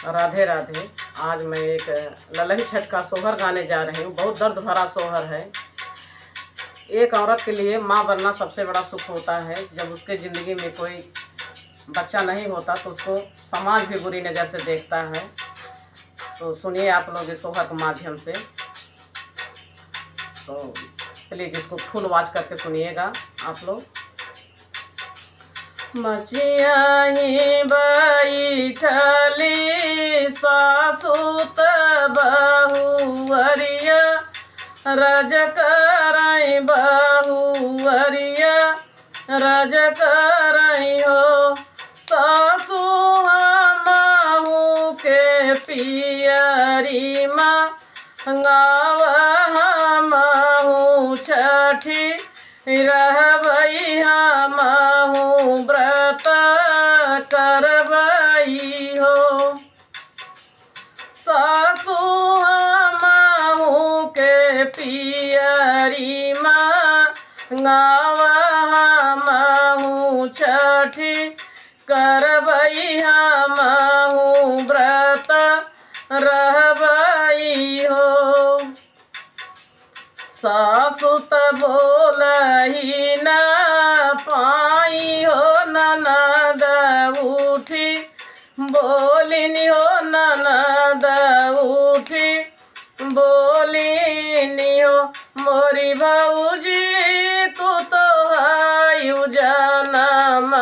राधे राधे। आज मैं एक ललही छठ का सोहर गाने जा रही हूँ। बहुत दर्द भरा सोहर है। एक औरत के लिए माँ बनना सबसे बड़ा सुख होता है। जब उसके ज़िंदगी में कोई बच्चा नहीं होता तो उसको समाज भी बुरी नज़र से देखता है। तो सुनिए आप लोग इस सोहर के माध्यम से। तो प्लीज़ इसको फुल वॉच करके सुनिएगा आप लोग। मचिया ही बैठली सासु त बहुअरिया, रज करई बहुअरिया, रज करई हो। सासु हमहू के पियरी मंगाव, हमहू छठी रहबई, हमहू व्रत करबई हो। सासु हमहू के पियरी मंगाव, हमहू छठी करबई, हमहू व्रत रहबई हो। सासु त बोलही न पाई हो, ननद उठी बोलिनी हो, ननद उठी बोलिनी हो। मोरी भौजी तू तो आयु जनम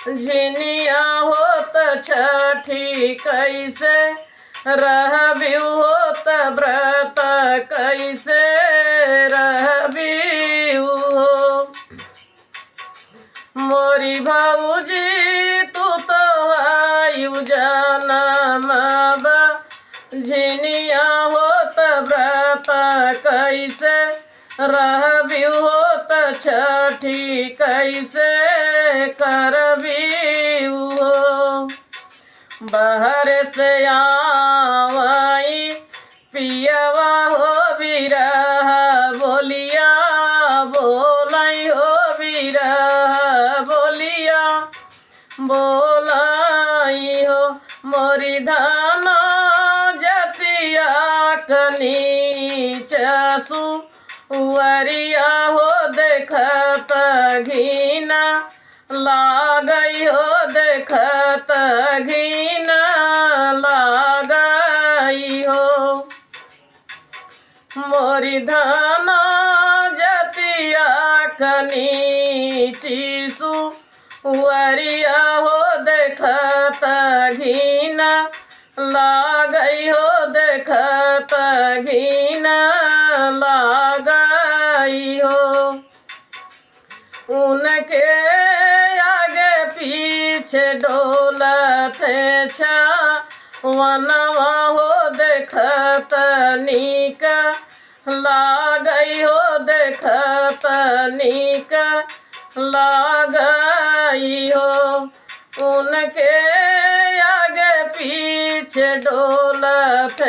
झिनिया होत छठी, कैसे रहबी होत व्रत, कैसे रहबी हो। मोरी भौजी तू तो आयु जनम झिनिया होत व्रत, कैसे रहबी होत छठी, कैसे करबी हो। बहर से आवई पियवा हो बिरह बोलिया, बोलई हो बिरह बोलिया, बोलई हो। मोरी धन जतिया कनीच सुअरिया हो, देखत घिना लागई हो, देखत घिना लागई हो। मोरी धन जतिया कनीची सुअरिया हो, देखत घिना लागई हो, देखत घिना लागई हो। उनके आगे पीछे डोलत छवनवा हो, देखत नीक लागई हो, देखत नीक लागई हो। उनके आगे पीछे डोलत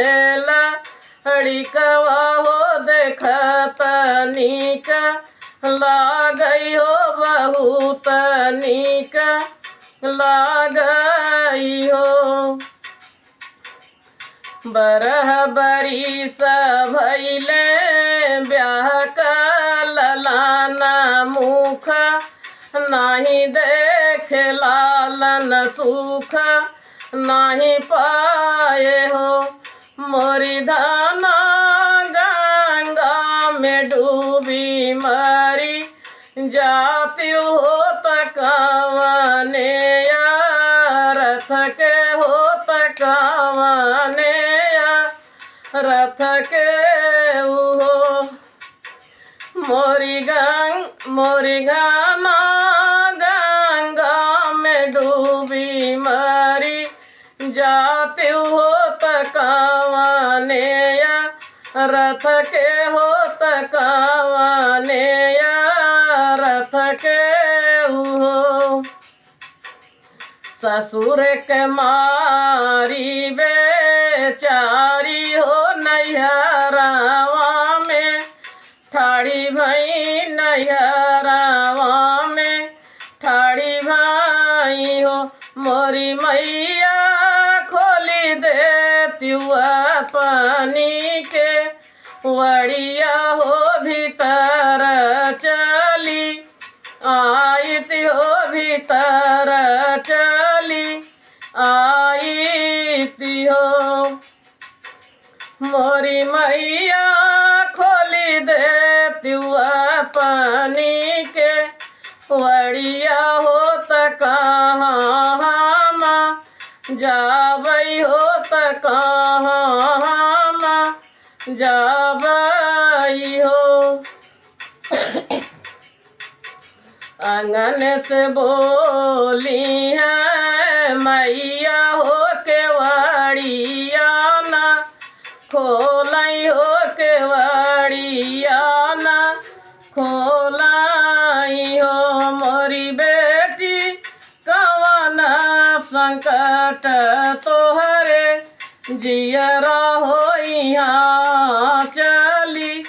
लड़िकवा हो, देखत नीक लागई हो, बहुत नीक लागई हो। बरह बरिस भइले ब्याह का ललाना, मुख नाही देखे लालन सुख नाही पाए हो। मोरी धाना गंगा में डूबी मरी जाती हो, तकावने रथ के हो, तकावने रथ के हो। मोरी गाना गंगा में डूबी मरी जाती हो, तकावने रथ के हो, तकावने रथ के हो। ससुर के मारी बेचारी हो, नैहरावा में ठाड़ी भई, नैहरावा में ठाड़ी भाई हो। मोरी मैया खो मोरी मैया खोली दे तुआ पानी के वड़िया हो त कहाँ हम जाबई हो त कहाँ हम जाबई हो। आंगन से बोली है मैया हो के वड़िया ना खोलाई हो के वड़िया ना खोलाई हो। मोरी बेटी कवन संकट तोहरे जियरा हो यहाँ चली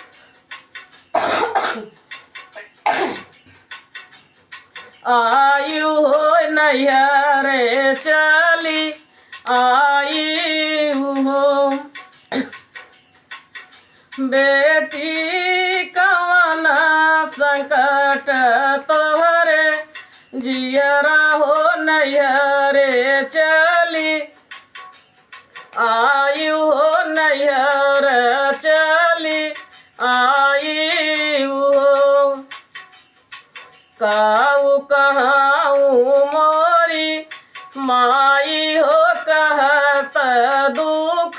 आयु हो नैहरे चली आयु हो। बेटी कवन संकट तोहरे जियरा हो नैहरे चली आयु हो नैहर चली आयु हो। काऊ कहाऊ मोरी माई हो कहत दुख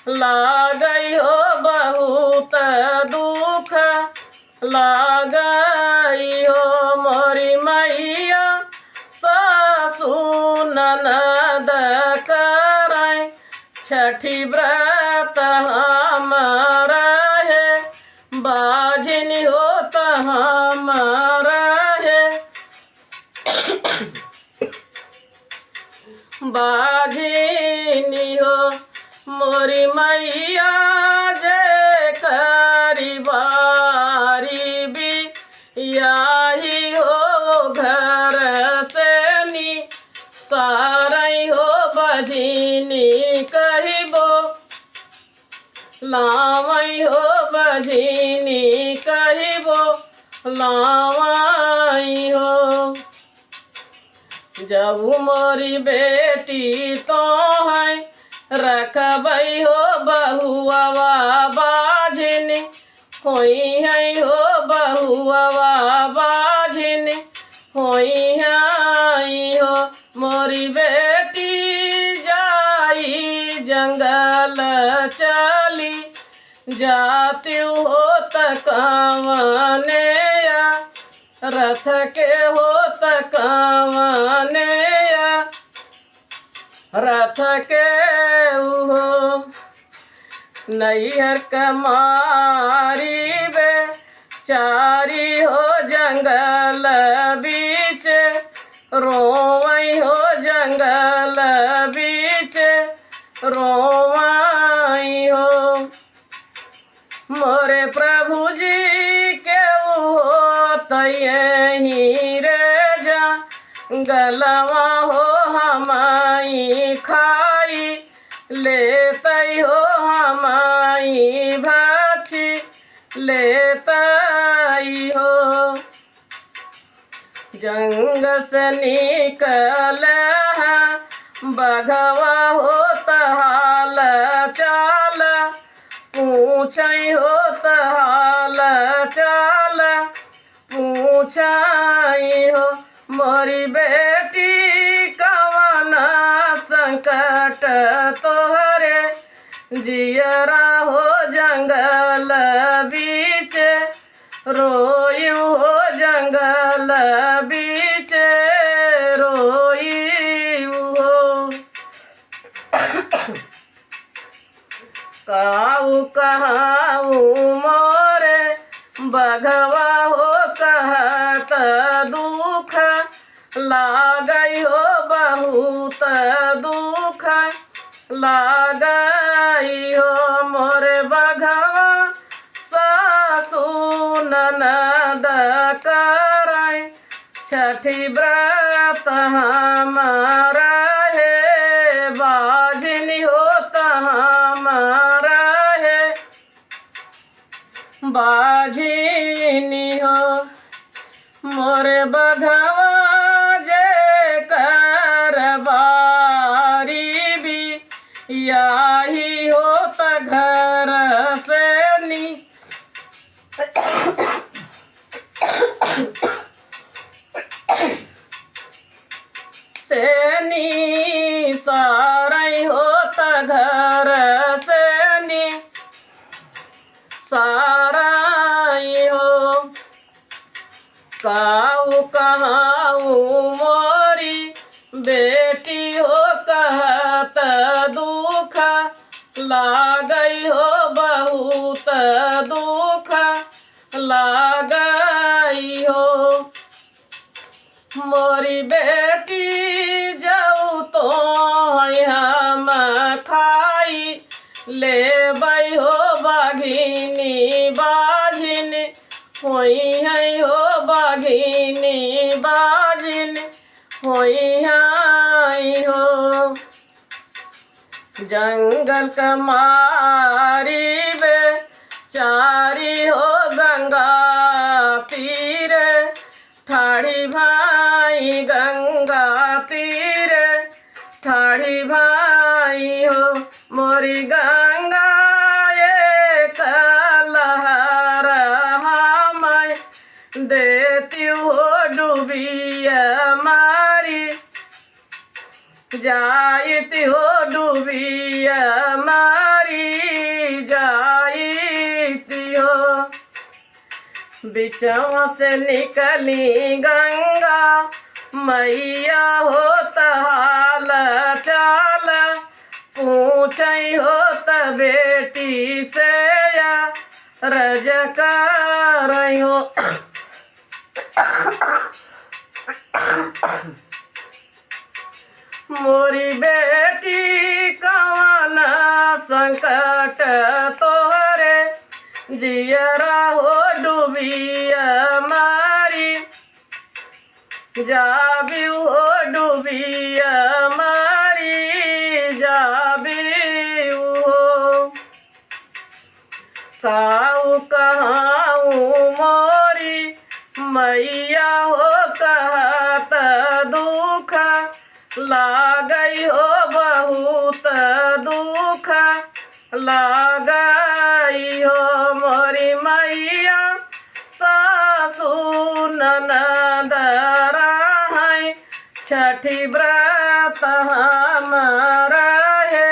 लागई हो बहुत दुख लागई हो। मोरी मैया सासु ननद करे छठी व्रत हमारा है बाझिन हो त हमारा है बाझिनी हो। मोरी मैया जे करी बारी भी याही हो घर से नी सारई हो बझिनी कहिबो लावई हो बझिनी कहिबो लावई हो। जब मोरी बेटी तो है रखबई हो बहुआ बाझिन होई है हो बहुआ बाझिन होई है हो। मोरी बेटी जाई जंगल चली जाती हो त कवने रथ के हो त कवने रथ के हो। नैहर कमारी बे चारी हो जंगल बीच रोवई हो जंगल बीच रोवई हो। मोरे प्रभु जी के हो तयही रे जा गलवा हो हमाई खाई लेतई हो हमाई भाची लेतई हो। जंग से निकल बघवा हो तहाल चाल पूछई हो तहाल चाल पूछई हो। मोरी बेटी कवन संकट तोहरे जियरा हो जंगल बीच रोयु हो जंगल बीच रोयु हो। काऊ कहाऊ मोरे बघवा हो कहत दुख लागई हो बहुत दुख लागई हो। मोरे बघवा सासु ननद करे छठी व्रत हमारा है बाझिनी हो त हमारा है बाझिनी हो। मोरे बघवा जे कर बारी भी या से नी सारई हो त घर से नी सारई हो। काऊ कहाऊ मोरी बेटी हो कहत दुख लागई हो बहुत दुख लागई हो। मोरी बेटी जाऊ तो हम खाई ले बई हो बाघिनी बाझिन होई है हो बाघिनी बाझिन होई है हो। जंगल कमारी बेचारी हो गंगा तीर ठाड़ी भाई गंगा तीर ठाड़ी भाई हो। मोरी गंगा एक लहर मैं देती हो डूबिया मारी जाती हो डूबिया मारी जाती हो। बिचवा से निकली गंगा मैया हो हाल चाल पूछई हो त बेटी से या रज कर हो। मोरी बेटी कवन संकट तोहरे जियरा हो डूबिया मारी जाबी हो डूबिया मारी जाबी हो। काऊ कहाऊ मोरी मैया हो कहत दुख लागई हो बहुत दुख लागई हो। मोरी मैया सासू ननद रहे छठी व्रत हमारा है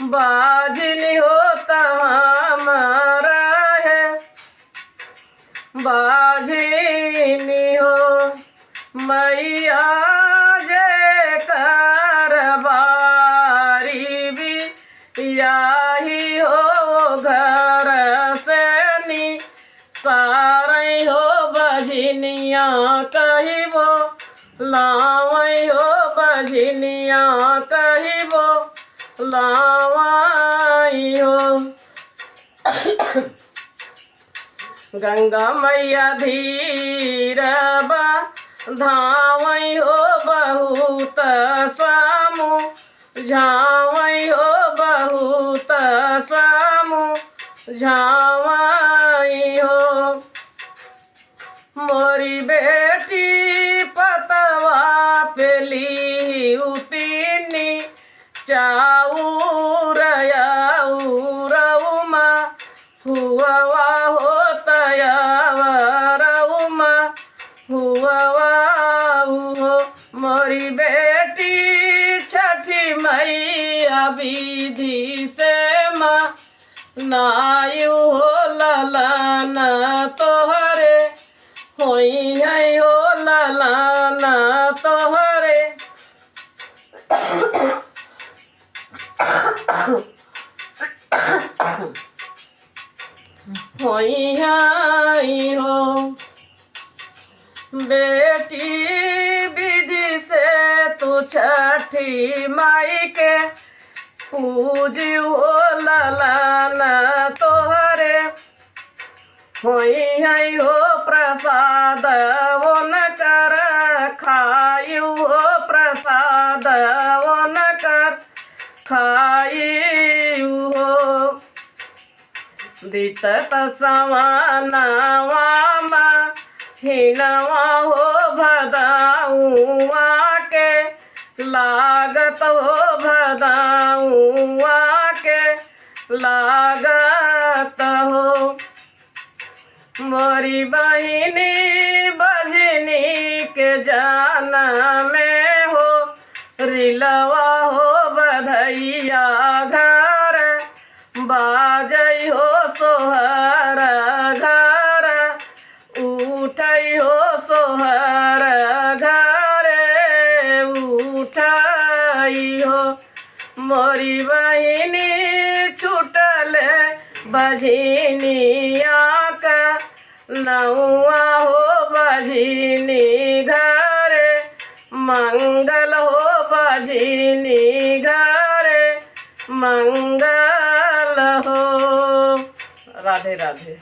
बाजिनी हो हमारा है बाजिनी हो। मैया जे करबारी भी याही हो घर से नी सारई हो बझिनिया कहिबो लावई हो बझिनिया कहिबो लावई हो। गंगा मैया धीर धावई हो बहुत सामू झावई हो बहुत सामू झावई हो। मोरी बेटी पतवा पेली उतीनी चाऊर रउमा हुआ हो तयरउमा हुआ हो। मोरी बेटी छठी मैया विधि से माँ नायु हो ललन तोहरे होई है हो ललन तोहरे। होई है हो। बेटी विधि से तू छठी माई के पूजी हो ललन तोहरे होई है हो प्रसाद वन कर खायु हो प्रसाद वन कर खायु हो। बीतत सवानवा हिनवा हो भदाऊआ के लागत हो भदाऊआ के लागत हो। मोरी बहिनी बजनी के जाना में हो मिलवा हो बधैया घर बाजई हो सोहर घर उठई हो सोहर घरे उठई हो मोरी बहिनी छूटल बझिनिया का नौआ हो बझिनी घरे मंगल हो बझिनी घरे मंगल हो। राधे राधे।